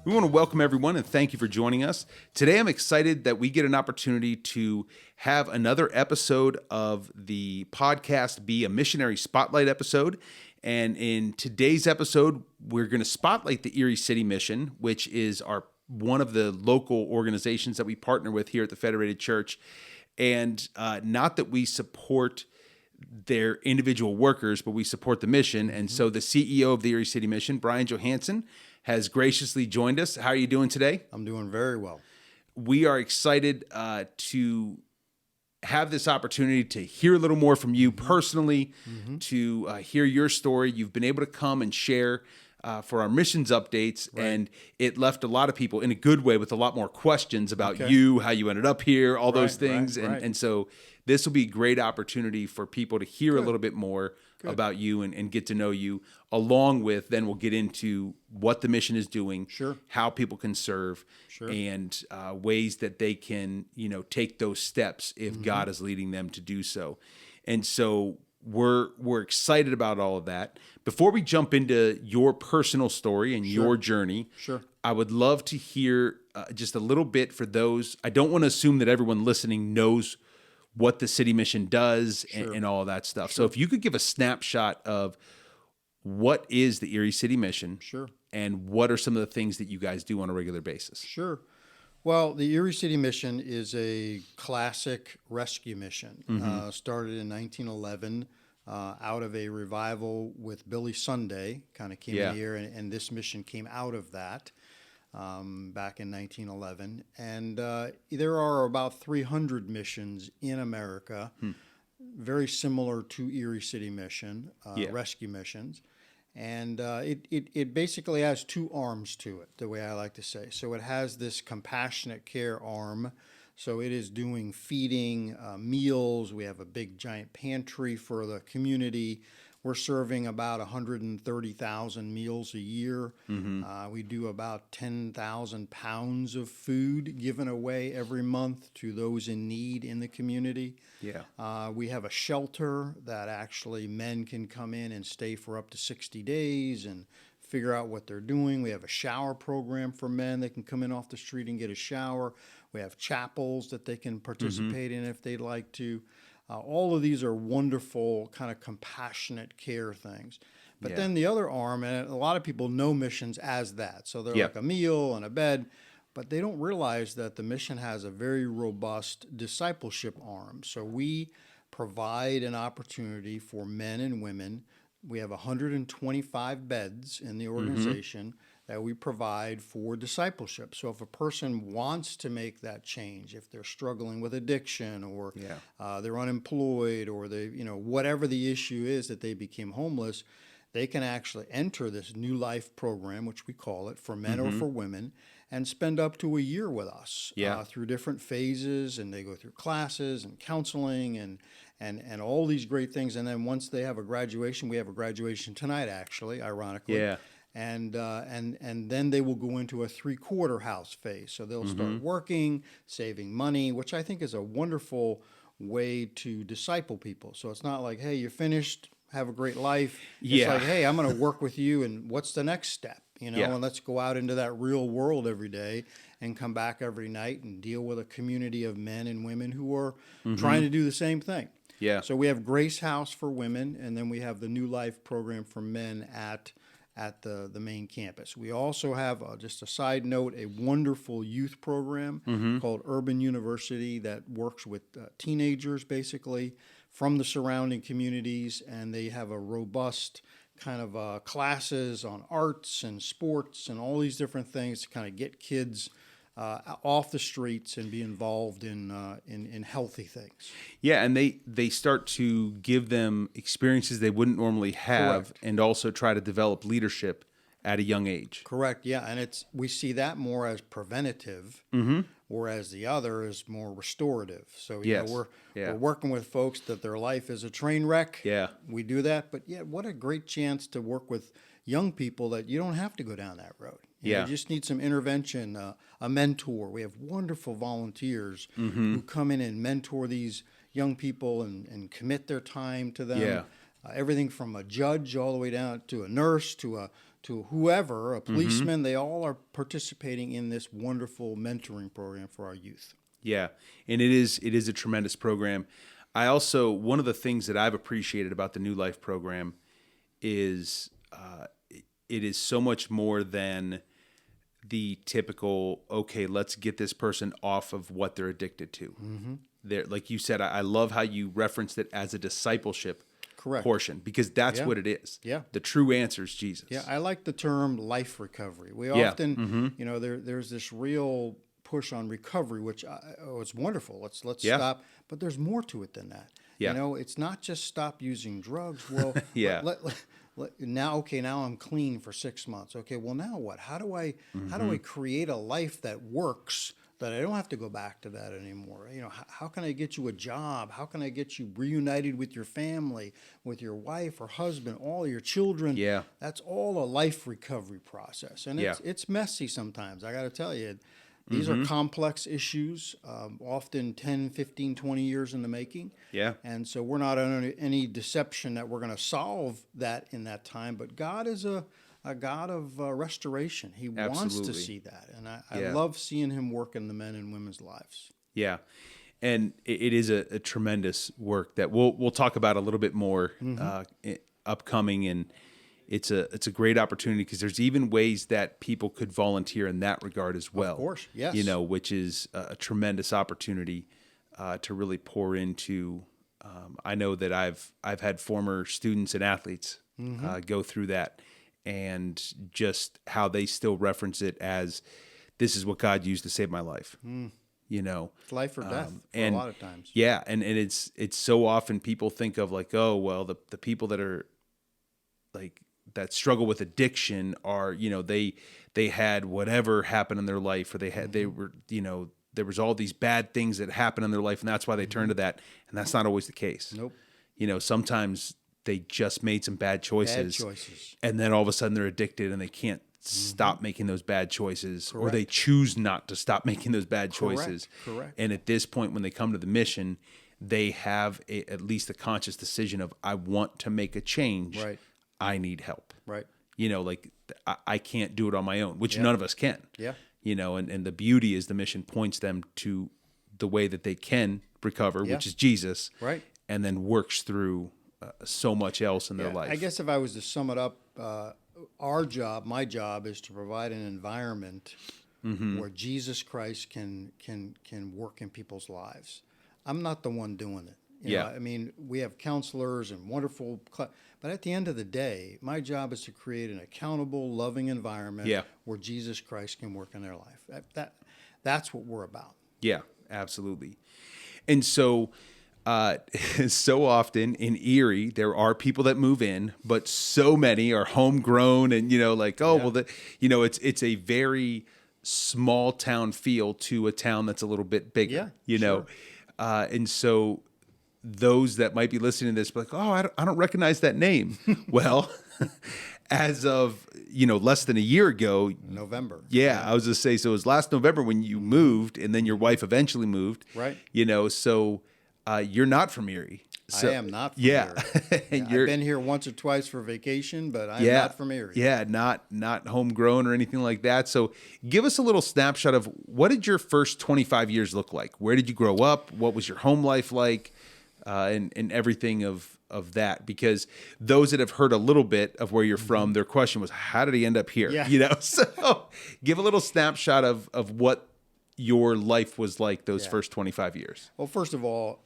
We want to welcome everyone and thank you for joining us. Today, I'm excited that we get an opportunity to have another episode of the podcast be a missionary spotlight episode. And in today's episode, we're going to spotlight the Erie City Mission, which is one of the local organizations that we partner with here at the Federated Church. And not that we support their individual workers, but we support the mission. And so the CEO of the Erie City Mission, Brian Johansson, has graciously joined us. How are you doing today? I'm doing very well. We are excited to have this opportunity to hear a little more from you personally, to hear your story. You've been able to come and share for our missions updates, and it left a lot of people in a good way with a lot more questions about you, how you ended up here, all those things. And so this will be a great opportunity for people to hear a little bit more about you and get to know you, along with then we'll get into what the mission is doing, how people can serve, and ways that they can, take those steps if God is leading them to do so. And so we're excited about all of that. Before we jump into your personal story and your journey, I would love to hear just a little bit for those. I don't want to assume that everyone listening knows what the City Mission does and all of that stuff. So if you could give a snapshot of what is the Erie City Mission and what are some of the things that you guys do on a regular basis? Sure. Well, the Erie City Mission is a classic rescue mission. Started in 1911 out of a revival with Billy Sunday, kind of came in here, and this mission came out of that back in 1911. And there are about 300 missions in America, very similar to Erie City Mission, rescue missions. And it basically has two arms to it, the way I like to say. So it has this compassionate care arm. So it is doing feeding, meals. We have a big giant pantry for the community. We're serving about 130,000 meals a year. We do about 10,000 pounds of food given away every month to those in need in the community. We have a shelter that actually men can come in and stay for up to 60 days and figure out what they're doing. We have a shower program for men. They can come in off the street and get a shower. We have chapels that they can participate in if they'd like to. All of these are wonderful kind of compassionate care things. But then the other arm, and a lot of people know missions as that. So they're like a meal and a bed, but they don't realize that the mission has a very robust discipleship arm. So we provide an opportunity for men and women. We have 125 beds in the organization that we provide for discipleship. So if a person wants to make that change, if they're struggling with addiction or they're unemployed or they, whatever the issue is that they became homeless, they can actually enter this New Life program, which we call it, for men or for women, and spend up to a year with us through different phases. And they go through classes and counseling and all these great things. And then once they have a graduation, we have a graduation tonight, actually, ironically. And then they will go into a three-quarter house phase. So they'll start working, saving money, which I think is a wonderful way to disciple people. So it's not like, hey, you're finished, have a great life. It's like, hey, I'm going to work with you, and what's the next step? And let's go out into that real world every day and come back every night and deal with a community of men and women who are trying to do the same thing. So we have Grace House for women, and then we have the New Life program for men at the main campus. We also have, just a side note, a wonderful youth program called Urban University that works with teenagers, basically, from the surrounding communities, and they have a robust kind of classes on arts and sports and all these different things to kind of get kids off the streets and be involved in healthy things. And they start to give them experiences they wouldn't normally have, and also try to develop leadership at a young age. Correct. And we see that more as preventative, whereas the other is more restorative. So we're working with folks that their life is a train wreck. We do that, but what a great chance to work with young people that you don't have to go down that road. You just need some intervention, a mentor. We have wonderful volunteers who come in and mentor these young people and commit their time to them. Everything from a judge all the way down to a nurse to to whoever, a policeman, they all are participating in this wonderful mentoring program for our youth. Yeah, and it is a tremendous program. I also, one of the things that I've appreciated about the New Life program is it is so much more than the typical, okay, let's get this person off of what they're addicted to. There, like you said, I love how you referenced it as a discipleship portion, because that's what it is. Yeah. The true answer is Jesus. Yeah, I like the term life recovery. We often, there's this real push on recovery, which it's wonderful. Let's stop, but there's more to it than that. Yeah. It's not just stop using drugs. Well, now I'm clean for 6 months. Okay, well now what? How do I create a life that works, that I don't have to go back to that anymore? How can I get you a job? How can I get you reunited with your family, with your wife or husband, all your children? Yeah. That's all a life recovery process. And it's messy sometimes, I got to tell you. These are complex issues, often 10, 15, 20 years in the making. Yeah. And so we're not under any deception that we're going to solve that in that time. But God is a God of restoration. He wants to see that. And I love seeing him work in the men and women's lives. Yeah. And it is a tremendous work that we'll talk about a little bit more upcoming, and it's a great opportunity, because there's even ways that people could volunteer in that regard as well. Of course, yes. Which is a tremendous opportunity to really pour into. I know that I've had former students and athletes go through that, and just how they still reference it as, this is what God used to save my life. It's life or death for a lot of times. Yeah, and it's so often people think of like, oh, well, the people that are like that struggle with addiction are, they had whatever happened in their life, or they were, there was all these bad things that happened in their life, and that's why they turned to that. And that's not always the case. Nope. Sometimes they just made some bad choices. And then all of a sudden they're addicted and they can't stop making those bad choices. Correct. Or they choose not to stop making those bad choices. Correct. And at this point, when they come to the mission, they have at least a conscious decision of, I want to make a change. Right. I need help. Right. I can't do it on my own, which none of us can. Yeah. And the beauty is the mission points them to the way that they can recover, which is Jesus. Right. And then works through so much else in their life. I guess if I was to sum it up, my job is to provide an environment where Jesus Christ can work in people's lives. I'm not the one doing it. We have counselors and wonderful, but at the end of the day, my job is to create an accountable, loving environment where Jesus Christ can work in their life. That's what we're about. Yeah, absolutely. And so, so often in Erie, there are people that move in, but so many are homegrown, and it's a very small town feel to a town that's a little bit bigger. And so those that might be listening to this, be like, oh, I don't recognize that name. Well, as of less than a year ago, November. Yeah, I was going to say, so it was last November when you moved, and then your wife eventually moved. Right. So you're not from Erie. So, I am not from Erie. And I've been here once or twice for vacation, but I'm not from Erie. Yeah, not homegrown or anything like that. So give us a little snapshot of, what did your first 25 years look like? Where did you grow up? What was your home life like? And everything of that, because those that have heard a little bit of where you're from, their question was, how did he end up here? Yeah. So give a little snapshot of what your life was like those first 25 years. Well, first of all,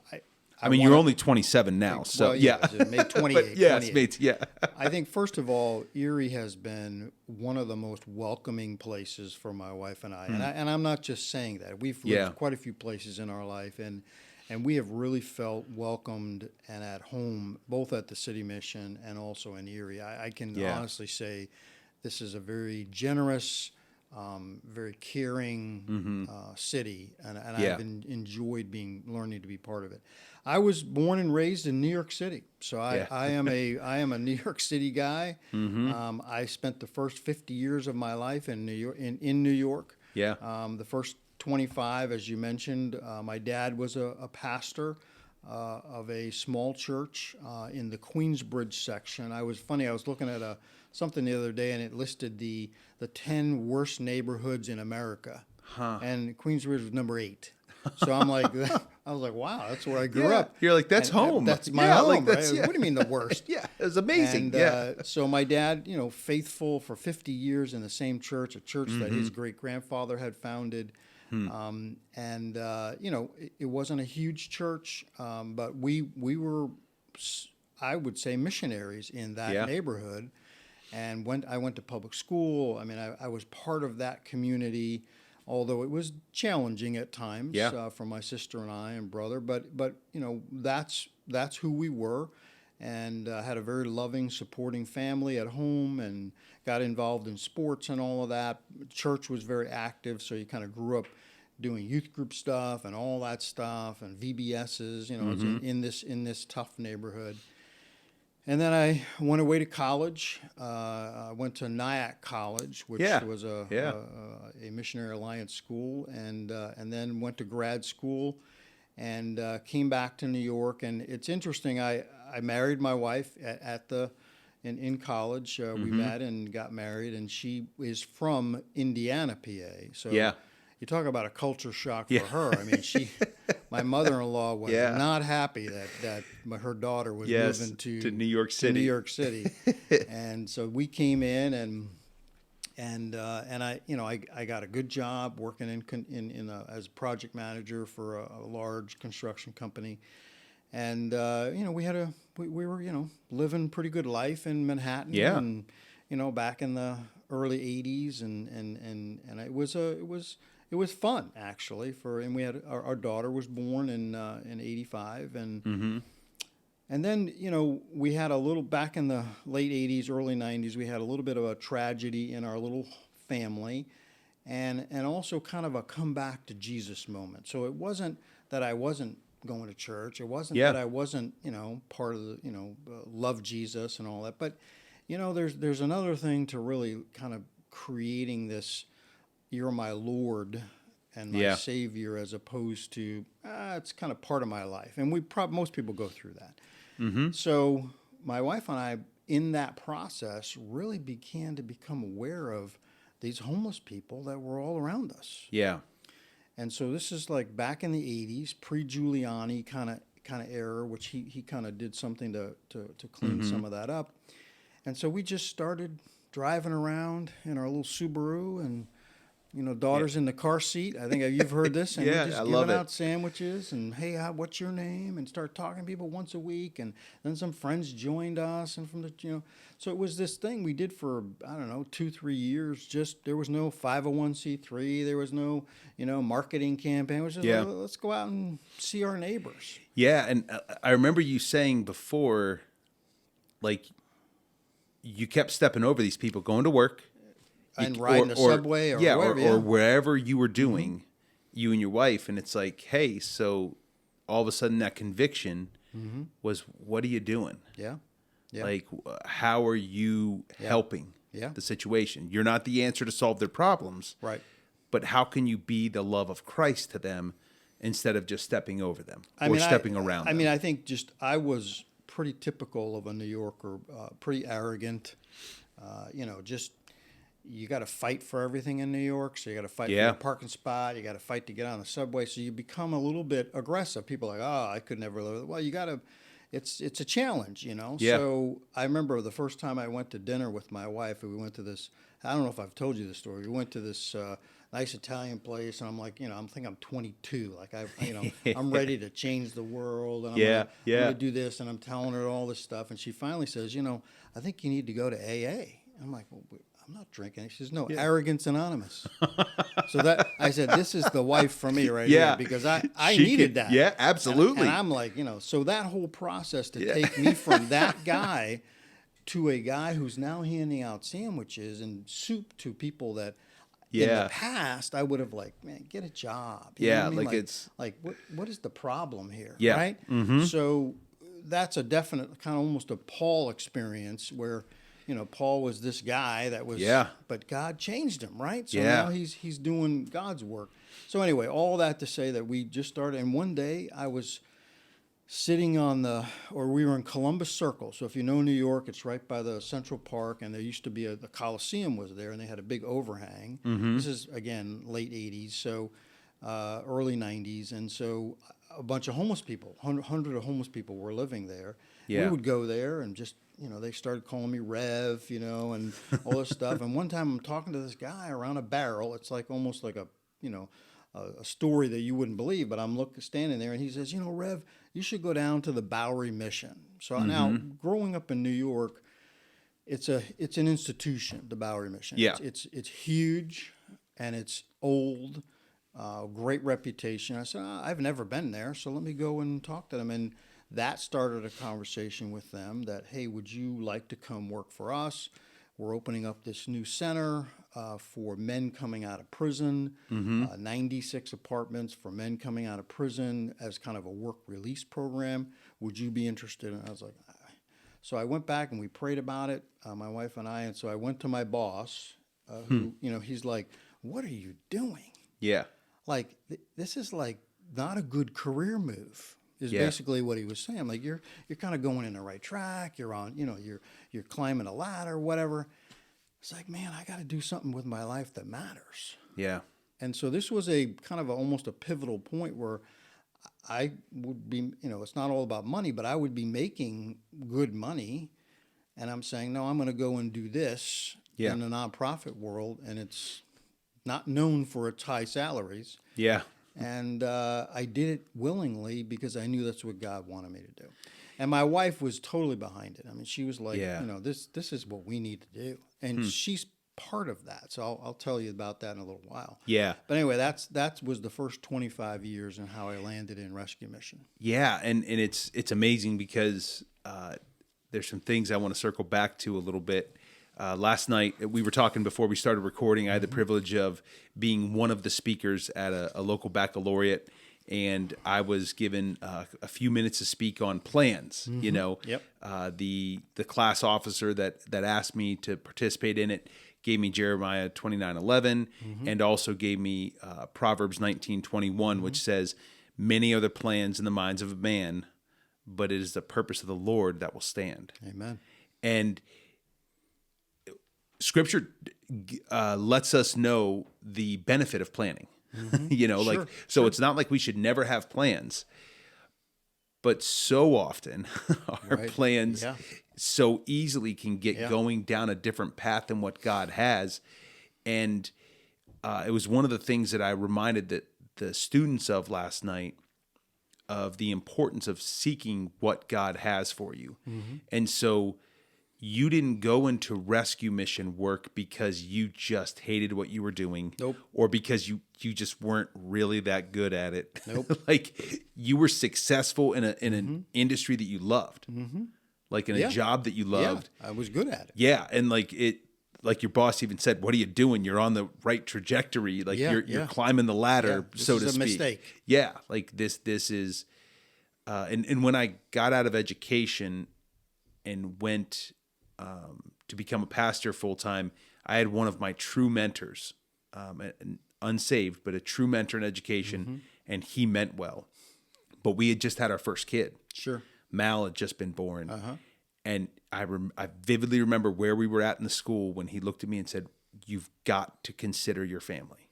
you're only 27 now, so May 28. But I think, first of all, Erie has been one of the most welcoming places for my wife and I. And I'm not just saying that. We've lived quite a few places in our life, and we have really felt welcomed and at home, both at the City Mission and also in Erie. I can honestly say this is a very generous, very caring city, and I've enjoyed learning to be part of it. I was born and raised in New York City, so I am a New York City guy. I spent the first 50 years of my life in New York. In New York, the first 25, as you mentioned, my dad was a pastor of a small church in the Queensbridge section. I was looking at something the other day, and it listed the 10 worst neighborhoods in America, and Queensbridge was number 8. So I'm like, I was like, wow, that's where I grew up. You're like, that's And home. That's my home, like that's, right? What do you mean the worst? Yeah, it was amazing. And so my dad, faithful for 50 years in the same church, a church that his great-grandfather had founded. It wasn't a huge church, but we were, I would say, missionaries in that neighborhood. And I went to public school. I mean, I was part of that community, although it was challenging at times for my sister and I and brother. But that's who we were, and had a very loving, supporting family at home, and got involved in sports and all of that. Church was very active, so you kind of grew up doing youth group stuff and all that stuff, and VBSs. In this tough neighborhood. And then I went away to college. I went to Nyack College, which was a Missionary Alliance school, and then went to grad school, and came back to New York. And it's interesting. I married my wife in college. We met and got married, and she is from Indiana, PA. So you talk about a culture shock for her. I mean, my mother-in-law was not happy that her daughter was moving to New York City. And so we came in, and I got a good job working as a project manager for a large construction company, and we were living pretty good life in Manhattan, and back in the early '80s, and it was fun, actually. And we had our daughter was born in '85, and then we had a little, back in the late '80s, early '90s, we had a little bit of a tragedy in our little family, and also kind of a come back to Jesus moment. So it wasn't that I wasn't going to church. It wasn't that I wasn't part of the love Jesus and all that. But there's another thing to really kind of creating this. You're my Lord and my Savior, as opposed to it's kind of part of my life, and most people go through that. So my wife and I, in that process, really began to become aware of these homeless people that were all around us. Yeah, and so this is like back in the '80s, pre-Giuliani kind of era, which he kind of did something to clean some of that up, and so we just started driving around in our little Subaru, and daughter's in the car seat. I think you've heard this. And we're just giving out sandwiches and, hey, what's your name? And start talking to people once a week. And then some friends joined us. And so it was this thing we did for, 2-3 years. Just, there was no 501c3. There was no, marketing campaign. It was just, let's go out and see our neighbors. Yeah. And I remember you saying before, like, you kept stepping over these people going to work. And riding the subway or wherever. Or wherever you were doing, you and your wife, and it's like, hey, so all of a sudden that conviction was, what are you doing? Yeah. Like, how are you helping the situation? You're not the answer to solve their problems. Right. But how can you be the love of Christ to them instead of just stepping over them or stepping around them? I mean, I think I was pretty typical of a New Yorker, pretty arrogant, just... You got to fight for everything in New York, so you got to fight for your parking spot. You got to fight to get on the subway, so you become a little bit aggressive. People are like, I could never live. Well, you got to. It's a challenge, Yeah. So I remember the first time I went to dinner with my wife. We went to this. I don't know if I've told you the story. We went to this nice Italian place, and I'm like, I'm 22. Like I'm ready to change the world, and I'm gonna do this, and I'm telling her all this stuff, and she finally says, I think you need to go to AA. I'm like, well, I'm not drinking. She says, no, Arrogance Anonymous. So I said, this is the wife for me right here, because I needed that. Yeah, absolutely. And I'm like, so that whole process to take me from that guy to a guy who's now handing out sandwiches and soup to people that in the past I would have man, get a job. You know what I mean? It's like what is the problem here? Yeah. Right? So that's a definite kind of almost a Paul experience where Paul was this guy that was, but God changed him, right? So now he's doing God's work. So anyway, all that to say that we just started, and one day I was sitting we were in Columbus Circle. So if you know New York, it's right by the Central Park, and there used to be the Coliseum was there, and they had a big overhang. This is, again, late 80s, so early 90s. And so a bunch of homeless people, 100 of homeless people were living there. Yeah. We would go there and just, they started calling me Rev, and all this stuff. And one time I'm talking to this guy around a barrel. It's like almost like a story that you wouldn't believe, but I'm standing there, and he says, Rev, you should go down to the Bowery Mission. So now, growing up in New York, it's an institution, the Bowery Mission. Yeah. It's huge, and it's old, great reputation. I said, I've never been there, so let me go and talk to them. And that started a conversation with them that, hey, would you like to come work for us? We're opening up this new center for men coming out of prison, 96 apartments for men coming out of prison as kind of a work release program. Would you be interested? And I was like, so I went back and we prayed about it, my wife and I. And so I went to my boss, who, he's like, what are you doing? Yeah. Like, this is like not a good career move. Is basically what he was saying. I'm like, you're kind of going in the right track. You're on, you're climbing a ladder, whatever. It's like, man, I got to do something with my life that matters. Yeah. And so this was a kind of almost a pivotal point where I would be, it's not all about money, but I would be making good money. And I'm saying, no, I'm going to go and do this in the nonprofit world. And it's not known for its high salaries. Yeah. And I did it willingly because I knew that's what God wanted me to do. And my wife was totally behind it. I mean, she was like, this is what we need to do. And she's part of that. So I'll tell you about that in a little while. Yeah. But anyway, that was the first 25 years and how I landed in Rescue Mission. Yeah, and it's amazing because there's some things I want to circle back to a little bit. Last night, we were talking before we started recording. I had the privilege of being one of the speakers at a local baccalaureate, and I was given a few minutes to speak on plans. The class officer that asked me to participate in it gave me Jeremiah 29:11, and also gave me Proverbs 19:21, which says, "Many are the plans in the minds of a man, but it is the purpose of the Lord that will stand." Amen. And Scripture lets us know the benefit of planning. So it's not like we should never have plans, but so often our plans so easily can get going down a different path than what God has. And it was one of the things that I reminded the students of last night, of the importance of seeking what God has for you. And so you didn't go into rescue mission work because you just hated what you were doing. Nope. Or because you just weren't really that good at it. Nope. Like, you were successful in an industry that you loved. Like in a job that you loved. Yeah, I was good at it. Yeah. And like your boss even said, what are you doing? You're on the right trajectory. Like you're climbing the ladder, so to speak. This is a mistake. Yeah. Like this is, and when I got out of education and went to become a pastor full time, I had one of my true mentors, an unsaved, but a true mentor in education, and he meant well. But we had just had our first kid. Sure. Mal had just been born. And I vividly remember where we were at in the school when he looked at me and said, "You've got to consider your family.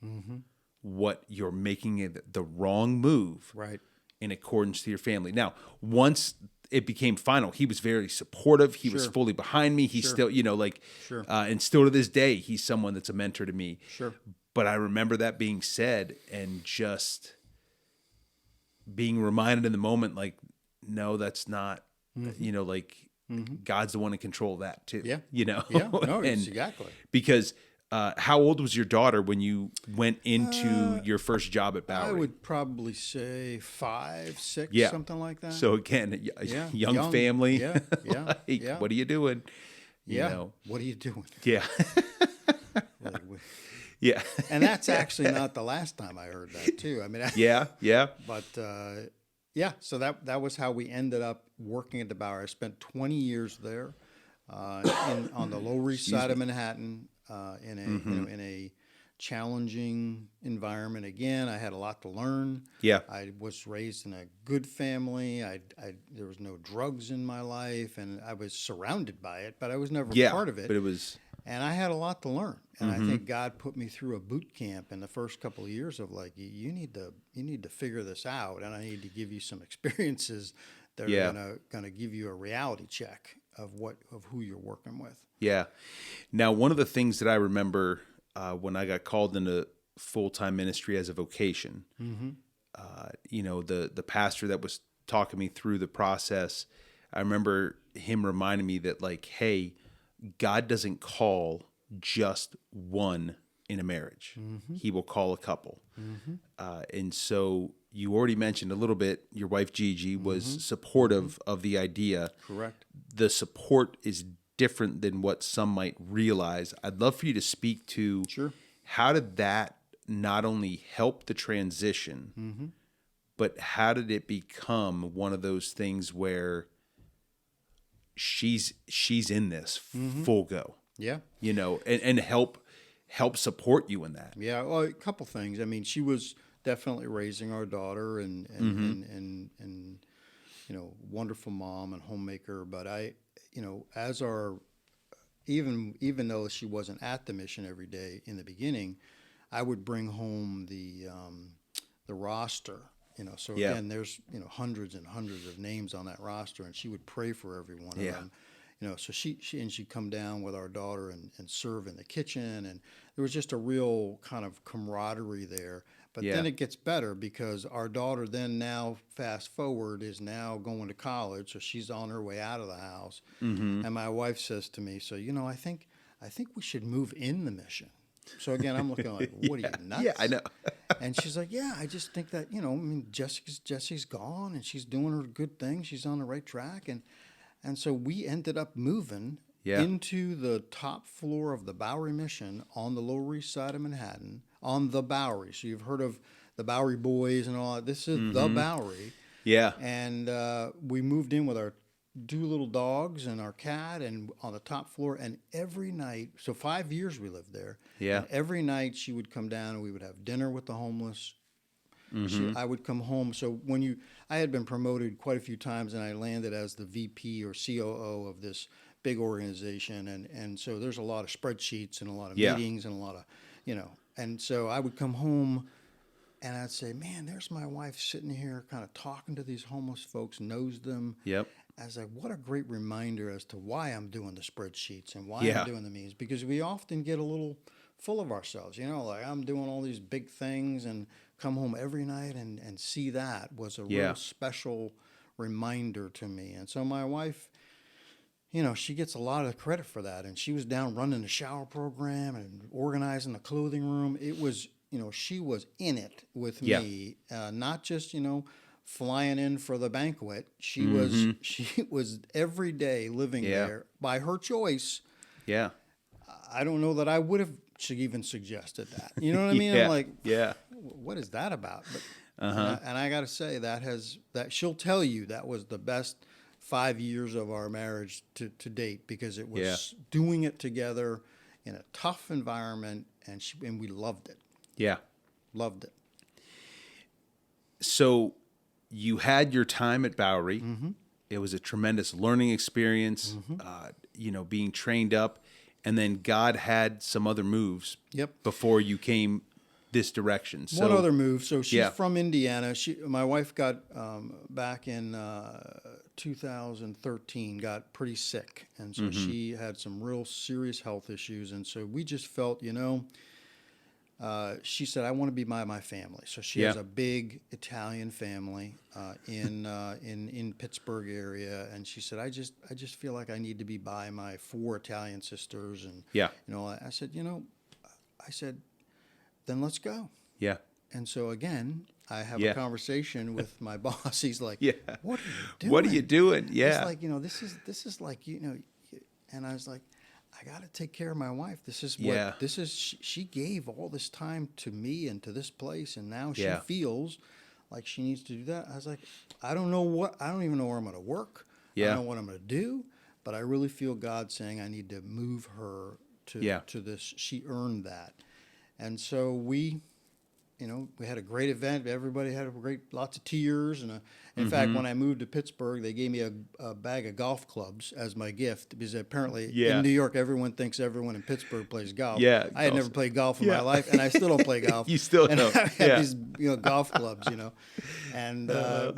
What you're making the wrong move in accordance to your family." Now, once it became final, he was very supportive. He was fully behind me. He's still, and still to this day, he's someone that's a mentor to me. But I remember that being said and just being reminded in the moment, like, no, that's not, God's the one in control of that too. Yeah. No, exactly. Because how old was your daughter when you went into your first job at Bowery? I would probably say 5, 6, something like that. So again, young family. Yeah. What are you doing? What are you doing? Yeah. Yeah. And that's actually not the last time I heard that too. I mean, yeah. But so that was how we ended up working at the Bowery. I spent 20 years there on the Lower East Side of Manhattan in a challenging environment. Again, I had a lot to learn. Yeah. I was raised in a good family. There was no drugs in my life, and I was surrounded by it, but I was never Yeah. part of it. But it was. And I had a lot to learn. And I think God put me through a boot camp in the first couple of years of like, you need to figure this out, and I need to give you some experiences that are gonna give you a reality check of who you're working with. Yeah. Now, one of the things that I remember when I got called into full-time ministry as a vocation, the pastor that was talking me through the process, I remember him reminding me that, like, hey, God doesn't call just one in a marriage. He will call a couple. And so you already mentioned a little bit, your wife Gigi was supportive of the idea. Correct. The support is different than what some might realize. I'd love for you to speak to how did that not only help the transition, but how did it become one of those things where she's in this full go? Yeah. And help support you in that. Yeah. Well, a couple things. I mean, she was definitely raising our daughter and wonderful mom and homemaker. But as even though she wasn't at the mission every day in the beginning, I would bring home the roster. So again, there's hundreds and hundreds of names on that roster, and she would pray for every one of them. So she'd come down with our daughter and serve in the kitchen, and there was just a real kind of camaraderie there. But then it gets better because our daughter then now, fast forward, is now going to college, so she's on her way out of the house. And my wife says to me, so, I think we should move in the mission. So again, I'm looking like, what are you, nuts? Yeah, I know. And she's like, yeah, I just think that, Jessie's gone and she's doing her good thing. She's on the right track. And so we ended up moving into the top floor of the Bowery Mission on the Lower East Side of Manhattan, on the Bowery. So you've heard of the Bowery Boys and all that. This is the Bowery. Yeah. And we moved in with our two little dogs and our cat and on the top floor. And every night, so 5 years we lived there. Yeah. And every night she would come down and we would have dinner with the homeless. I would come home. So I had been promoted quite a few times, and I landed as the VP or COO of this big organization, and so there's a lot of spreadsheets and a lot of meetings and a lot of, and so I would come home, and I'd say, man, there's my wife sitting here, kind of talking to these homeless folks, knows them. Yep. I was like, what a great reminder as to why I'm doing the spreadsheets and why I'm doing the meetings, because we often get a little full of ourselves, like I'm doing all these big things and come home every night and see that was a real special reminder to me. And so my wife, she gets a lot of credit for that. And she was down running the shower program and organizing the clothing room. It was, she was in it with me, not just, flying in for the banquet. She was every day living there by her choice. Yeah. I don't know that I would have even suggested that. You know what I mean? I'm like, what is that about? But, and I got to say that she'll tell you that was the best 5 years of our marriage to date, because it was doing it together in a tough environment, and we loved it. Yeah, loved it. So you had your time at Bowery. It was a tremendous learning experience. Being trained up. And then God had some other moves before you came this direction. So, one other move. So she's from Indiana. My wife got back in 2013, got pretty sick. And so she had some real serious health issues. And so we just felt, she said, I want to be by my family. So she has a big Italian family in Pittsburgh area, and she said, I just feel like I need to be by my 4 Italian sisters, and I said, then let's go. Yeah. And so again, I have a conversation with my boss. He's like, what are you doing? What are you doing? Yeah. It's like, this is like, and I was like, I got to take care of my wife. This is what she gave all this time to me and to this place, and now she feels like she needs to do that. I was like, I don't even know where I'm going to work. I don't know what I'm going to do, but I really feel God saying I need to move her to this. She earned that. And so we had a great event. Everybody had lots of tears. And in fact, when I moved to Pittsburgh, they gave me a bag of golf clubs as my gift because apparently in New York, everyone thinks everyone in Pittsburgh plays golf. Yeah, I had never played golf in my life, and I still don't play golf. You still and don't. I had these golf clubs, and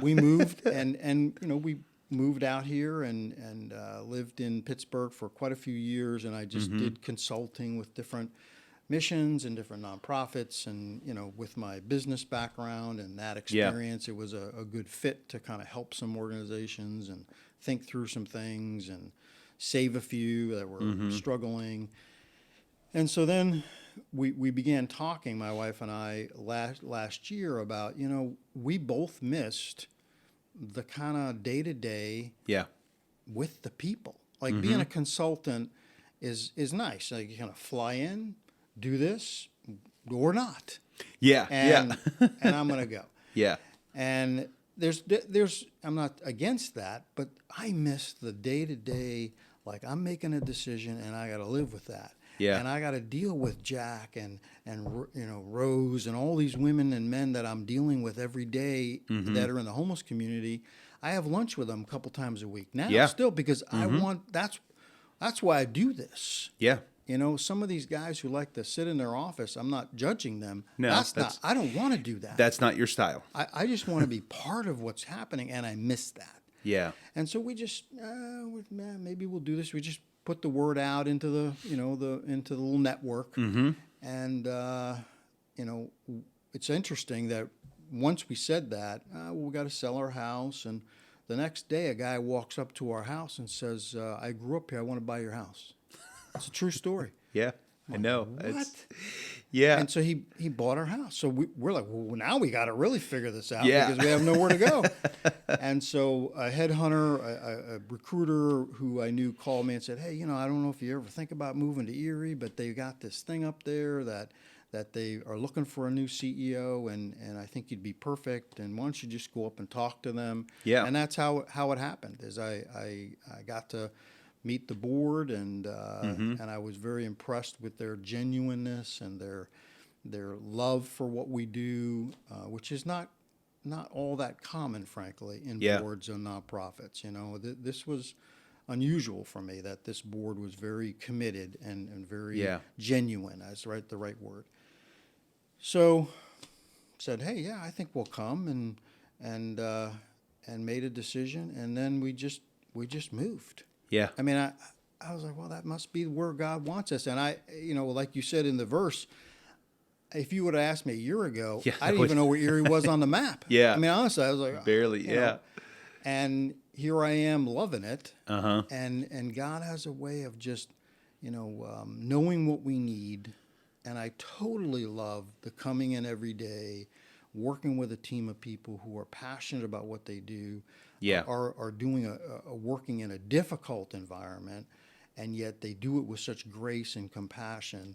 we moved, and we moved out here and lived in Pittsburgh for quite a few years, and I just did consulting with different missions and different nonprofits, and with my business background and that experience, it was a good fit to kind of help some organizations and think through some things and save a few that were struggling. And so then we began talking, my wife and I, last year about we both missed the kind of day-to-day with the people. Like being a consultant is nice. Like you kind of fly in, do this or not. And I'm going to go. Yeah. And there's I'm not against that, but I miss the day-to-day, like I'm making a decision and I got to live with that. Yeah. And I got to deal with Jack and Rose and all these women and men that I'm dealing with every day that are in the homeless community. I have lunch with them a couple times a week now still because I want that's why I do this. Yeah. Some of these guys who like to sit in their office, I'm not judging them. No, I don't want to do that. That's not your style. I just want to be part of what's happening, and I miss that. Yeah. And so we just maybe we'll do this. We just put the word out into the into the little network, and it's interesting that once we said that, we got to sell our house, and the next day a guy walks up to our house and says, "I grew up here. I want to buy your house." It's a true story. Yeah, I know. What? Yeah. And so he bought our house. So we're like, well, now we got to really figure this out because we have nowhere to go. And so a headhunter, a recruiter who I knew called me and said, hey, I don't know if you ever think about moving to Erie, but they got this thing up there that they are looking for a new CEO, and I think you'd be perfect. And why don't you just go up and talk to them? Yeah. And that's how it happened. Is I got to meet the board, and I was very impressed with their genuineness and their love for what we do, which is not all that common, frankly, in boards and nonprofits. This was unusual for me that this board was very committed and very genuine. That's the right word. So said, hey, I think we'll come, and made a decision, and then we just moved. Yeah. I mean, I was like, well, that must be where God wants us. And I, like you said in the verse, if you would have asked me a year ago, I didn't even know where Erie was on the map. Yeah. I mean, honestly, I was like, barely. Yeah. And here I am loving it. Uh-huh. And God has a way of just, knowing what we need. And I totally love the coming in every day, working with a team of people who are passionate about what they do. Are doing working in a difficult environment, and yet they do it with such grace and compassion.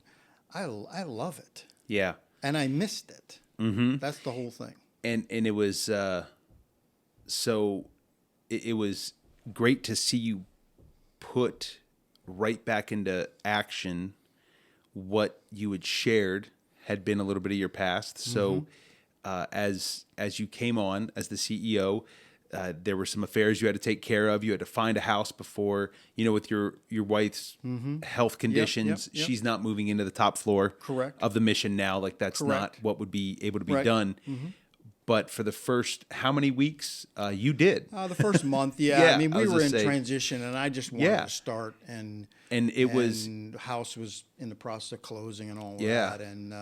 I love it. Yeah. And I missed it. Mm-hmm. That's the whole thing. And it was so it was great to see you put right back into action what you had shared had been a little bit of your past. So as you came on as the CEO, there were some affairs you had to take care of. You had to find a house before, with your wife's health conditions. Yep. She's not moving into the top floor Correct. of the mission now. Like that's not what would be able to be done. Mm-hmm. But for the first, how many weeks you did? The first month, I mean, we were in transition, and I just wanted to start, and the house was in the process of closing and all that, and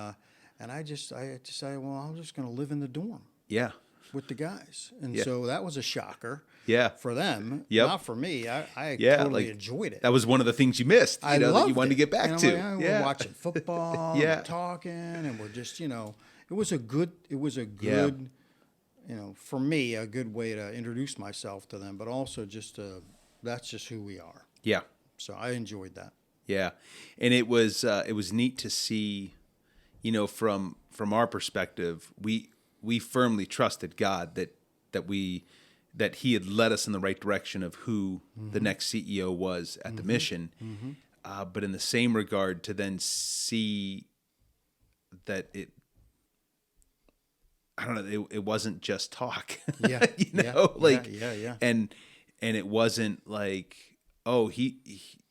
I decided, well, I'm just going to live in the dorm. Yeah. With the guys. And so that was a shocker for them, not for me. I totally enjoyed it. That was one of the things you missed, I loved that you wanted to get back to. We're watching football, and we're talking, and we're just, it was a good, for me, a good way to introduce myself to them, but also that's just who we are. Yeah. So I enjoyed that. Yeah. And it was neat to see, from our perspective, we firmly trusted God that He had led us in the right direction of who the next CEO was at the mission. Mm-hmm. But in the same regard, to then see that I don't know, it wasn't just talk. Yeah. And it wasn't like, oh, he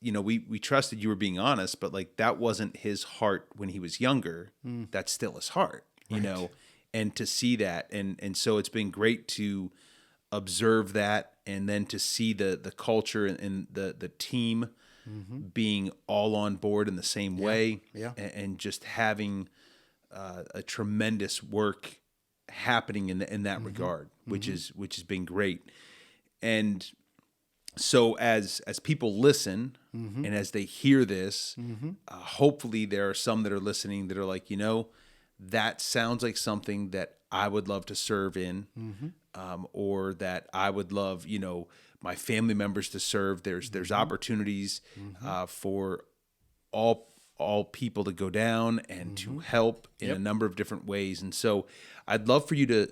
we trusted you were being honest, but like that wasn't his heart when he was younger. That's still his heart, and to see that. And so it's been great to observe that, and then to see the culture and the team being all on board in the same way, and just having a tremendous work happening in that regard, which has been great. And so as people listen and as they hear this, hopefully there are some that are listening that are like, that sounds like something that I would love to serve in, or that I would love, my family members to serve. There's opportunities for all people to go down and to help in a number of different ways. And so I'd love for you to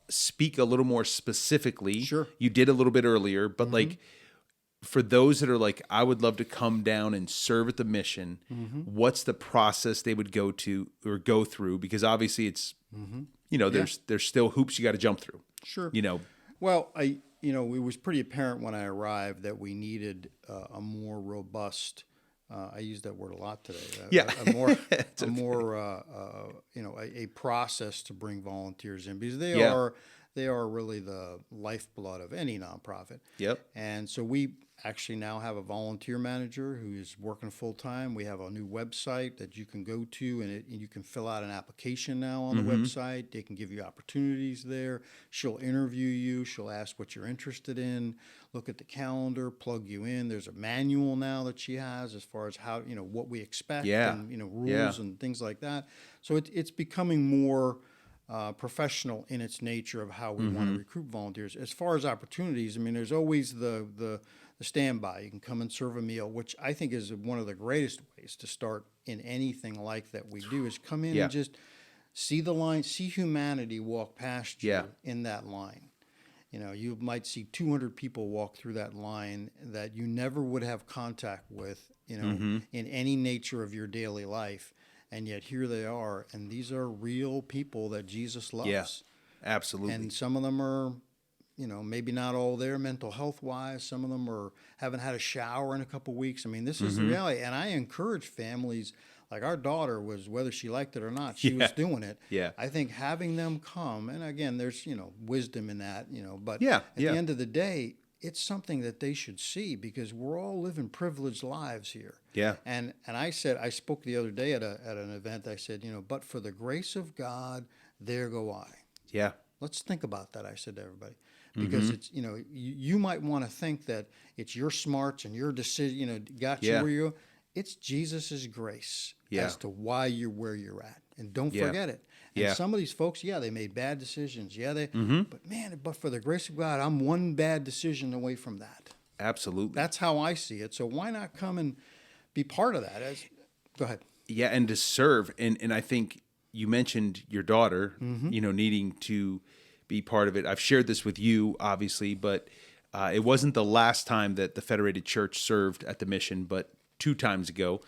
speak a little more specifically. Sure. You did a little bit earlier, but like for those that are like, I would love to come down and serve at the mission, what's the process they would go through? Because obviously it's, there's still hoops you got to jump through. Sure. Well, it was pretty apparent when I arrived that we needed a more robust, I use that word a lot today. A process to bring volunteers in, because they are really the lifeblood of any nonprofit. Yep. And so we actually now have a volunteer manager who is working full time. We have a new website that you can go to, and you can fill out an application now on the website. They can give you opportunities there. She'll interview you. She'll ask what you're interested in, look at the calendar, plug you in. There's a manual now that she has as far as how, what we expect and, rules and things like that. So it's becoming more professional in its nature of how we want to recruit volunteers. As far as opportunities, there's always the standby. You can come and serve a meal, which I think is one of the greatest ways to start in anything like that we do, is come in and just see the line, see humanity walk past you in that line. You might see 200 people walk through that line that you never would have contact with, in any nature of your daily life. And yet here they are, and these are real people that Jesus loves. Yeah, absolutely. And some of them are, maybe not all there mental health wise. Some of them haven't had a shower in a couple of weeks. This is the reality. And I encourage families, like our daughter was, whether she liked it or not, she was doing it. Yeah. I think having them come, and again, there's, wisdom in that, but at the end of the day, it's something that they should see, because we're all living privileged lives here. Yeah. And I spoke the other day at an event. I said, but for the grace of God, there go I. Yeah. Let's think about that, I said to everybody, because it's, you might want to think that it's your smarts and your decision, got you where you are. It's Jesus's grace as to why you're where you're at. And don't forget it. And some of these folks, they made bad decisions. But for the grace of God, I'm one bad decision away from that. Absolutely. That's how I see it. So why not come and be part of that? Go ahead. Yeah, and to serve. And I think you mentioned your daughter, needing to be part of it. I've shared this with you, obviously, but it wasn't the last time that the Federated Church served at the mission, but 2 times ago.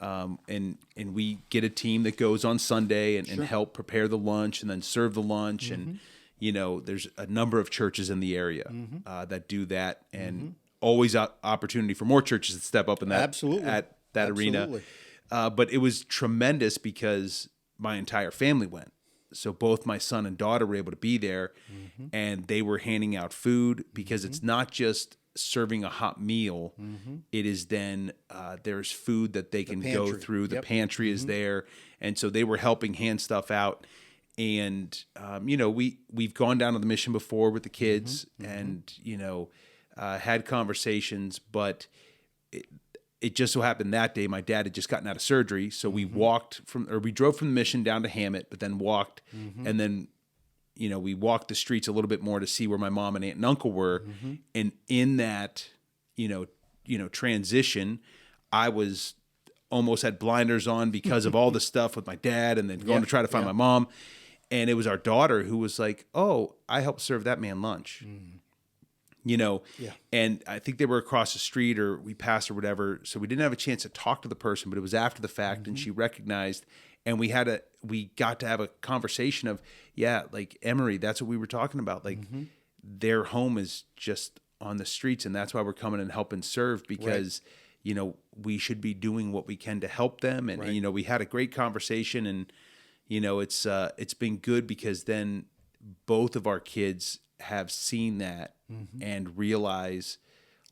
And we get a team that goes on Sunday and help prepare the lunch and then serve the lunch. And, there's a number of churches in the area that do that, and always opportunity for more churches to step up in that at that arena. But it was tremendous because my entire family went. So both my son and daughter were able to be there, and they were handing out food, because it's not just serving a hot meal. It is then there's food that they can go through. The pantry is there, and so they were helping hand stuff out. And we've gone down to the mission before with the kids, and had conversations, but it just so happened that day my dad had just gotten out of surgery, so we drove from the mission down to Hammett, but then walked, and then we walked the streets a little bit more to see where my mom and aunt and uncle were. And in that, transition, I was almost had blinders on because of all the stuff with my dad, and then going to try to find my mom. And it was our daughter who was like, "Oh, I helped serve that man lunch." Yeah. And I think they were across the street or we passed or whatever. So we didn't have a chance to talk to the person, but it was after the fact and she recognized, and we got to have a conversation of, like Emory, that's what we were talking about. Like their home is just on the streets, and that's why we're coming and helping serve, because, we should be doing what we can to help them. And, we had a great conversation, and, it's been good because then both of our kids have seen that and realize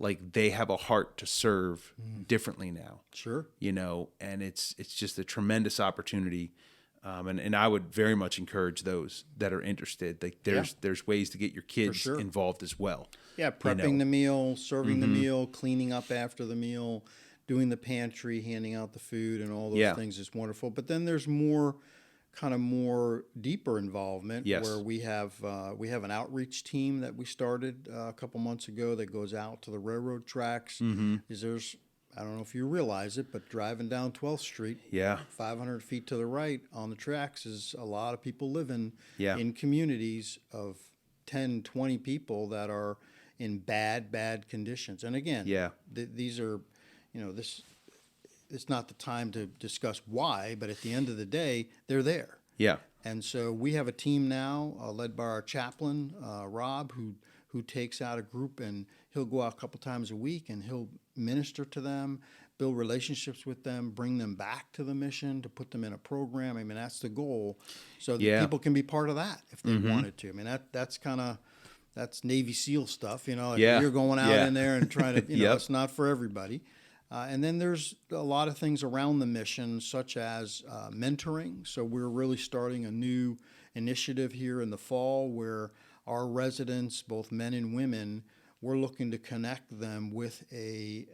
like they have a heart to serve differently now. Sure. And it's just a tremendous opportunity. And I would very much encourage those that are interested. Like there's ways to get your kids involved as well. Yeah. Prepping the meal, serving the meal, cleaning up after the meal, doing the pantry, handing out the food, and all those things is wonderful. But then there's more deeper involvement where we have an outreach team that we started a couple months ago that goes out to the railroad tracks. There's, I don't know if you realize it, but driving down 12th Street, 500 feet to the right on the tracks is a lot of people living in communities of 10, 20 people that are in bad conditions. And again, these are, it's not the time to discuss why, but at the end of the day, they're there. Yeah. And so we have a team now led by our chaplain, Rob, who takes out a group, and he'll go out a couple times a week and he'll minister to them, build relationships with them, bring them back to the mission, to put them in a program. I mean, that's the goal, so that people can be part of that if they wanted to. I mean, that's Navy SEAL stuff, You're going out in there and trying to, it's not for everybody. And then there's a lot of things around the mission, such as mentoring. So we're really starting a new initiative here in the fall where our residents, both men and women, we're looking to connect them with a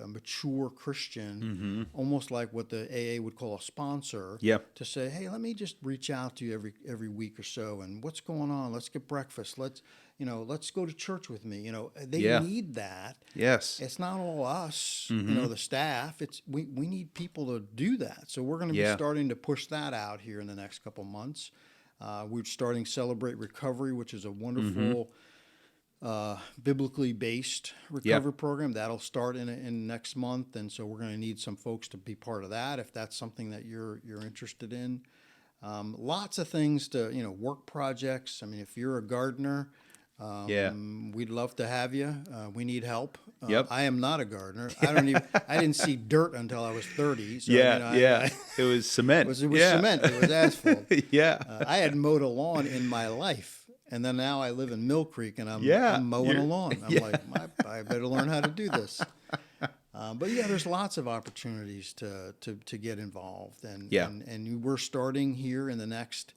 mature Christian, almost like what the AA would call a sponsor, to say, hey, let me just reach out to you every week or so, and what's going on? Let's get breakfast. Let's go to church with me. They need that. Yes. It's not all us, the staff. We need people to do that. So we're going to be starting to push that out here in the next couple months. We're starting Celebrate Recovery, which is a wonderful biblically based recovery program. That'll start in next month. And so we're going to need some folks to be part of that if that's something that you're interested in. Lots of things to, work projects. I mean, if you're a gardener, we'd love to have you. We need help. I am not a gardener. I didn't see dirt until I was 30. So, it was cement. It was cement. It was asphalt. I had mowed a lawn in my life. And then now I live in Mill Creek, and I'm mowing a lawn. I'm like, I better learn how to do this. But there's lots of opportunities to get involved. And we're starting here in the next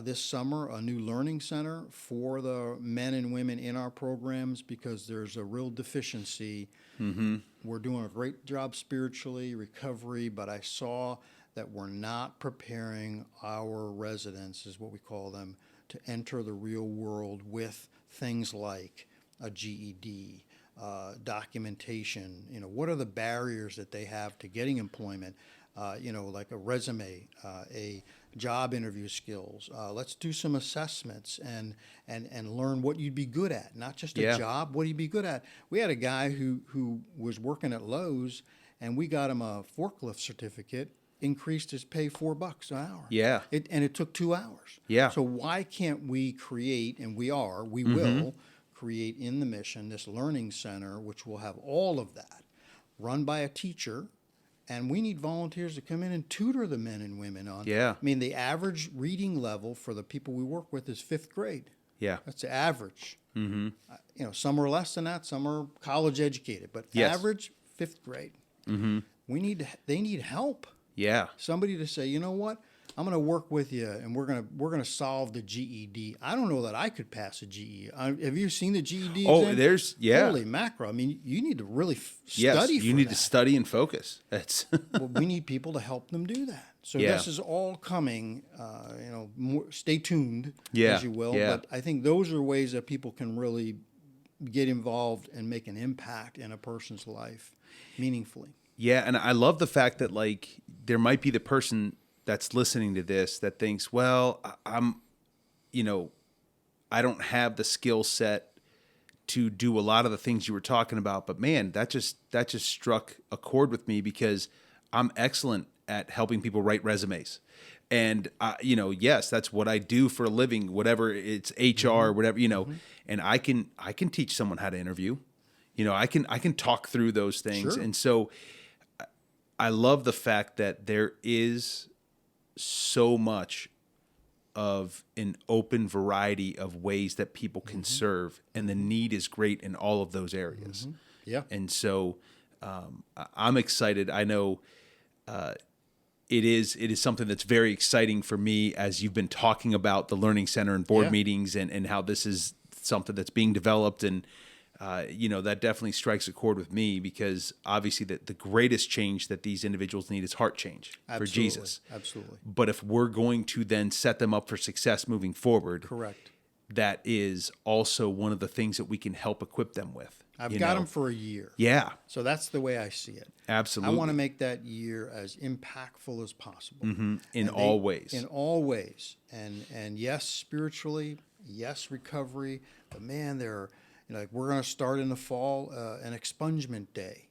this summer a new learning center for the men and women in our programs, because there's a real deficiency. We're doing a great job spiritually, recovery, but I saw that we're not preparing our residents, is what we call them, to enter the real world with things like a GED, documentation. What are the barriers that they have to getting employment? Like a resume, a job interview skills. Let's do some assessments and learn what you'd be good at, not just a job. What you'd be good at. We had a guy who was working at Lowe's, and we got him a forklift certificate. Increased his pay $4 an hour. And it took 2 hours. So why can't we create, and we will create in the mission this learning center, which will have all of that, run by a teacher, and we need volunteers to come in and tutor the men and women on. I mean, the average reading level for the people we work with is 5th grade. That's the average. Some are less than that, some are college educated, but average 5th grade. They need help. Somebody to say, you know what, I'm going to work with you, and we're going to solve the GED. I don't know that I could pass a GED. Have you seen the GED? There's holy mackerel! I mean, you need to really study. You need to study and focus. That's well, we need people to help them do that. So this is all coming. Stay tuned, as you will. But I think those are ways that people can really get involved and make an impact in a person's life meaningfully. And I love the fact that like there might be the person that's listening to this that thinks, well, I don't have the skill set to do a lot of the things you were talking about. But man, that just struck a chord with me because I'm excellent at helping people write resumes. And, yes, that's what I do for a living, whatever it's HR, whatever, and I can teach someone how to interview, I can talk through those things. Sure. And so I love the fact that there is so much of an open variety of ways that people can serve, and the need is great in all of those areas. Yeah. And so I'm excited. I know it is something that's very exciting for me as you've been talking about the Learning Center and board meetings and how this is something that's being developed. And, that definitely strikes a chord with me because obviously the greatest change that these individuals need is heart change for Jesus. Absolutely. But if we're going to then set them up for success moving forward, Correct. that is also one of the things that we can help equip them with. I've got them for a year. Yeah. So that's the way I see it. Absolutely. I want to make that year as impactful as possible. In all ways. In all ways. And yes, spiritually, yes, recovery, but man, we're going to start in the fall an expungement day.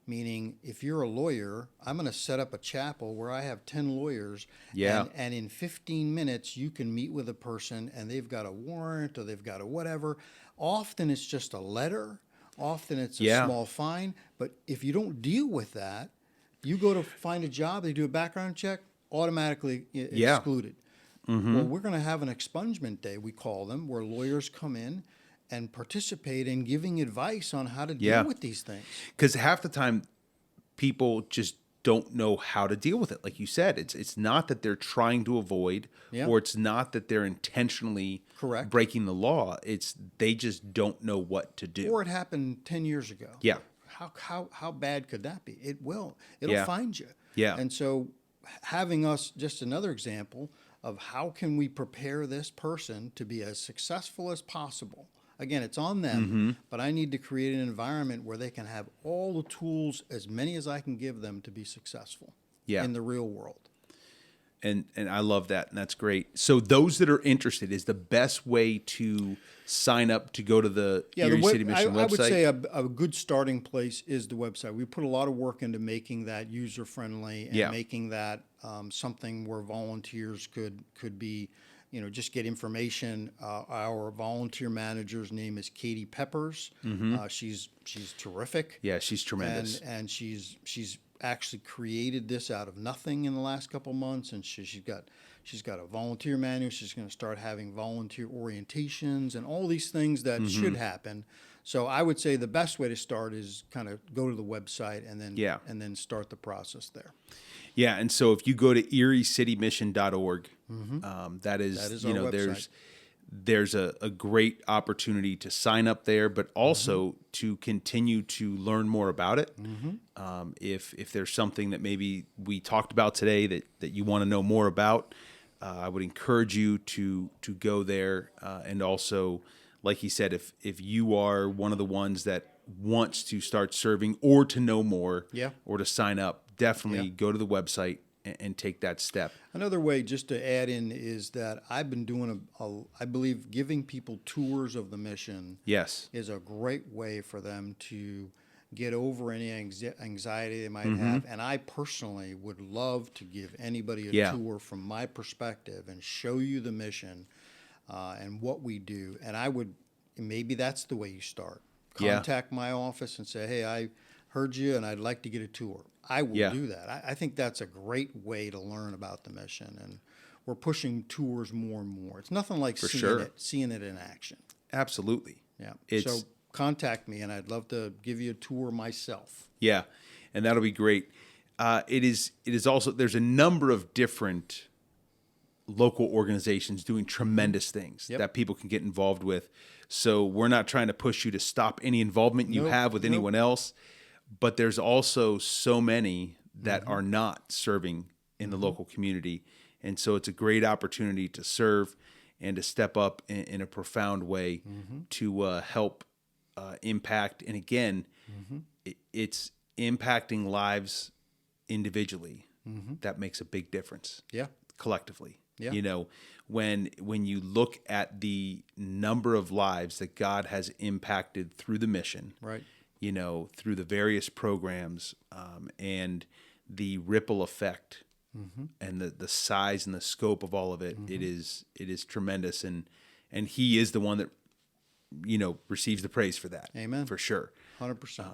Meaning, if you're a lawyer, I'm going to set up a chapel where I have 10 lawyers. Yeah. And in 15 minutes, you can meet with a person and they've got a warrant or they've got a whatever. Often it's just a letter. Often it's a small fine. But if you don't deal with that, you go to find a job, they do a background check, automatically excluded. Well, we're going to have an expungement day, we call them, where lawyers come in and participate in giving advice on how to deal with these things. Because half the time, people just don't know how to deal with it. Like you said, it's not that they're trying to avoid, or it's not that they're intentionally breaking the law. It's they just don't know what to do. Or it happened 10 years ago. Yeah. How bad could that be? It will. It'll find you. Yeah. And so having us, just another example of how can we prepare this person to be as successful as possible. Again, it's on them, but I need to create an environment where they can have all the tools, as many as I can give them, to be successful in the real world. And I love that, and that's great. So those that are interested, is the best way to sign up to go to the Erie City Mission website? I would say a good starting place is the website. We put a lot of work into making that user-friendly and making that something where volunteers could be, just get information. Our volunteer manager's name is Katie Peppers. She's terrific. Yeah, she's tremendous. And she's actually created this out of nothing in the last couple months, and she's got a volunteer manual. She's going to start having volunteer orientations and all these things that should happen. So I would say the best way to start is kind of go to the website and then start the process there. Yeah, and so if you go to eriecitymission.org, that is our website. There's a great opportunity to sign up there, but also to continue to learn more about it. If there's something that maybe we talked about today that you want to know more about, I would encourage you to go there. And also, like he said, if you are one of the ones that wants to start serving or to know more or to sign up, definitely go to the website and take that step. Another way, just to add in, is that I've been doing I believe giving people tours of the mission is a great way for them to get over any anxiety they might have. And I personally would love to give anybody a tour from my perspective and show you the mission and what we do. And maybe that's the way you start. Contact my office and say, hey, I heard you and I'd like to get a tour. I will do that. I think that's a great way to learn about the mission, and we're pushing tours more and more. It's nothing like seeing it in action. Absolutely. Yeah. So contact me, and I'd love to give you a tour myself. Yeah, and that'll be great. It is also, there's a number of different local organizations doing tremendous things that people can get involved with. So we're not trying to push you to stop any involvement you have with anyone else. But there's also so many that are not serving in the local community. And so it's a great opportunity to serve and to step up in a profound way to help impact. And again, it's impacting lives individually that makes a big difference collectively. Yeah. You know, when you look at the number of lives that God has impacted through the mission, Right. you know, through the various programs, and the ripple effect, and the size and the scope of all of it, it is tremendous, and he is the one that, you know, receives the praise for that. Amen. For sure. 100%.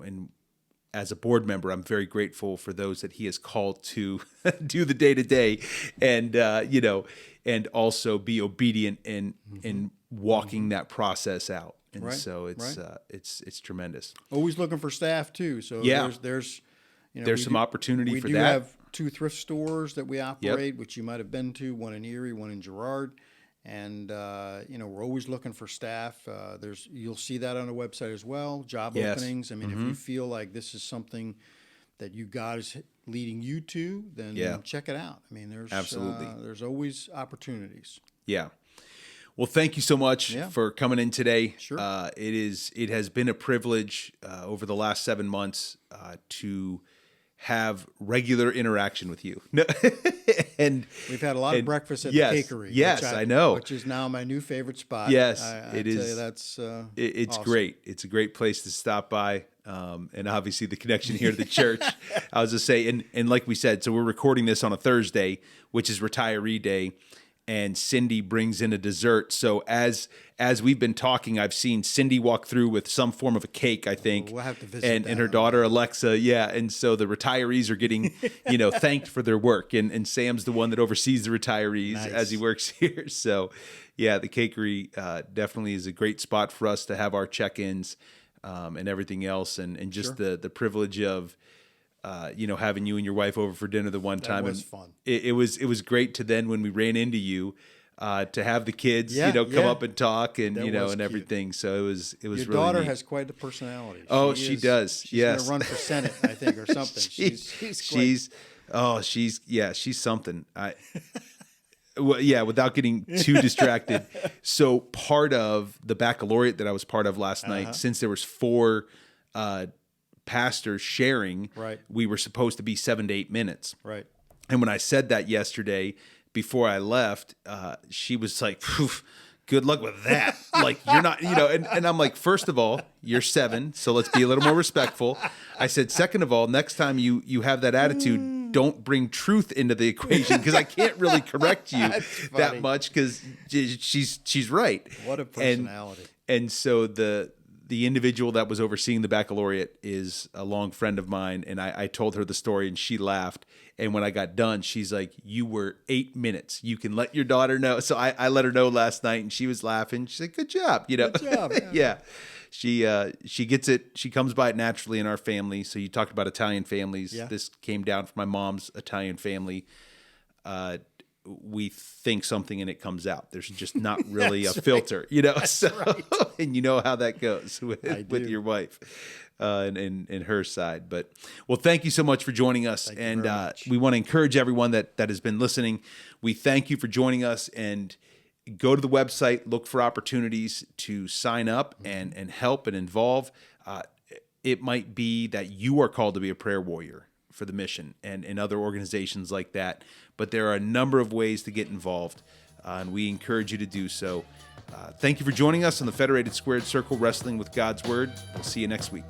And as a board member, I'm very grateful for those that he has called to do the day-to-day, and you know, and also be obedient in walking that process out. And Right, so right. It's tremendous. Always looking for staff too. So Yeah. there's you know, There's we some opportunity we for do that. have 2 thrift stores that we operate, which you might have been to, one in Erie, one in Girard. And you know, we're always looking for staff. You'll see that on the website as well. Job Yes. openings. I mean, if you feel like this is something that God is leading you to, then check it out. I mean, Absolutely. There's always opportunities. Yeah. Well, thank you so much for coming in today. Sure. It has been a privilege over the last 7 months to have regular interaction with you. And we've had a lot of breakfast at the Cakery. Yes, I know. Which is now my new favorite spot. Yes, it is. Tell you, that's it's awesome. great. It's a great place to stop by. And obviously the connection here to the church. I was just saying, and like we said, so we're recording this on a Thursday, which is retiree day, and Cindy brings in a dessert. So as we've been talking, I've seen Cindy walk through with some form of a cake, I think. We'll have to visit and her daughter Alexa, and so the retirees are getting, you know, thanked for their work, and Sam's the one that oversees the retirees as he works here. So yeah, the Cakery definitely is a great spot for us to have our check-ins and everything else, and just the privilege of you know, having you and your wife over for dinner the one time. That was and fun. It was great to then, when we ran into you, to have the kids, you know, come up and talk, and you know, and everything. So it was Your really daughter neat. has quite the personality. Oh, she does. She's going to run for Senate, I think, or something. She's something. Well, without getting too distracted. So part of the baccalaureate that I was part of last night, since there was 4 pastors sharing, we were supposed to be 7 to 8 minutes. Right. And when I said that yesterday, before I left, she was like, good luck with that. Like, you're not, you know, and I'm like, first of all, you're 7, so let's be a little more respectful. I said, second of all, next time you have that attitude, don't bring truth into the equation, because I can't really correct you that much, because she's right. What a personality. And so the individual that was overseeing the baccalaureate is a long friend of mine, and I told her the story, and she laughed. And when I got done, she's like, you were 8 minutes. You can let your daughter know. So I let her know last night, and she was laughing. She said, good job. You know, good job. Yeah. She gets it. She comes by it naturally in our family. So you talked about Italian families. Yeah. This came down from my mom's Italian family. We think something and it comes out. There's just not really a filter, you know. So, and you know how that goes with your wife and her side. But well, thank you so much for joining us, and we want to encourage everyone that has been listening. We thank you for joining us, and go to the website, look for opportunities to sign up and help and involve. It might be that you are called to be a prayer warrior for the mission and other organizations like that. But there are a number of ways to get involved, and we encourage you to do so. Thank you for joining us on the Federated Squared Circle Wrestling with God's Word. We'll see you next week.